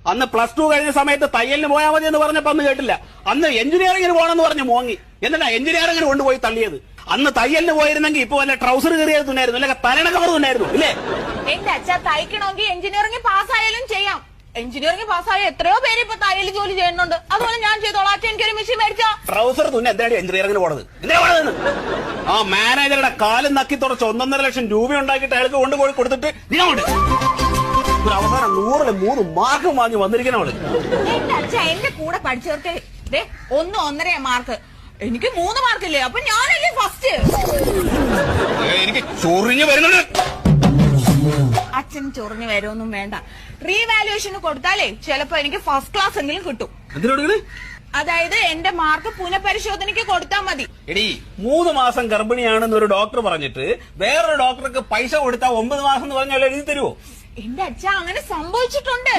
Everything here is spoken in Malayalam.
അന്ന് +2 കഴിഞ്ഞ സമയത്ത് തയ്യലിന് പോയാൽ മതി എന്ന് പറഞ്ഞപ്പോ അന്ന് കേട്ടില്ല. അന്ന് എഞ്ചിനീയറിംഗിന് പോകണമെന്ന് പറഞ്ഞ് മോങ്ങി. എന്നിട്ടാ എഞ്ചിനീയറിംഗിന് കൊണ്ടുപോയി തള്ളിയത്. അന്ന് തയ്യലിന് പോയിരുന്നെങ്കിൽ ഇപ്പൊ വല്ല ട്രൗസർ കയറിയത് തുന്നായിരുന്നു, അല്ലെങ്കിൽ തലണ കവർ തുന്നായിരുന്നു ഇല്ലേ? എന്റെ അച്ഛ തയ്ക്കണമെങ്കിൽ എഞ്ചിനീയറിംഗ് പാസ്സായാലും ചെയ്യാം. എഞ്ചിനീയറിംഗ് പാസ്സായ എത്രയോ പേര് ഇപ്പൊ തയ്യൽ ജോലി ചെയ്യുന്നുണ്ട്. അതുപോലെ ഞാൻ ചെയ്തോളാം. അച്ഛൻ എനിക്കൊരു മെഷീൻ മേടിച്ചാ. ട്രൗസർ തുന്ന എന്താണ് എഞ്ചിനീയറിംഗിന് പോണത്? എന്തിനാ പോണതെന്ന് ആ മാനേജറുടെ കാലും നക്കി തുടച്ച് 1.5 ലക്ഷം രൂപ ഉണ്ടാക്കിയിട്ട് അയാൾക്ക് കൊണ്ടുപോയി കൊടുത്തിട്ട് നീങ്ങോട്ട് ഒരു അവസാനം 100-ൽ 3 മാർക്ക് വാങ്ങി വന്നിരിക്കണവള്. എന്റെ അച്ഛ എന്റെ കൂടെ പഠിച്ചവർക്ക് 1-1.5 മാർക്ക്, എനിക്ക് 3 മാർക്കില്ലേ? അപ്പൊ ഞാനല്ലേ ഫസ്റ്റ്. എനിക്ക് ചൊറിഞ്ഞു വരുന്നുണ്ട്. അച്ഛൻ ചൊറിഞ്ഞു വരുമൊന്നും വേണ്ട. റീവാലുവേഷന് കൊടുത്താലേ ചിലപ്പോ എനിക്ക് ഫസ്റ്റ് ക്ലാസ് എങ്കിലും കിട്ടും. എന്തിനോട്? അതായത് എന്റെ മാർക്ക് പുനഃപരിശോധനയ്ക്ക് കൊടുത്താൽ മതി. എടി 3 മാസം ഗർഭിണിയാണെന്ന് ഒരു ഡോക്ടർ പറഞ്ഞിട്ട് വേറൊരു ഡോക്ടർക്ക് പൈസ കൊടുത്താൽ 9 മാസം എന്ന് പറഞ്ഞാൽ എഴുതി തരുമോ? എന്റെ അച്ഛ അങ്ങനെ സംഭവിച്ചിട്ടുണ്ട്.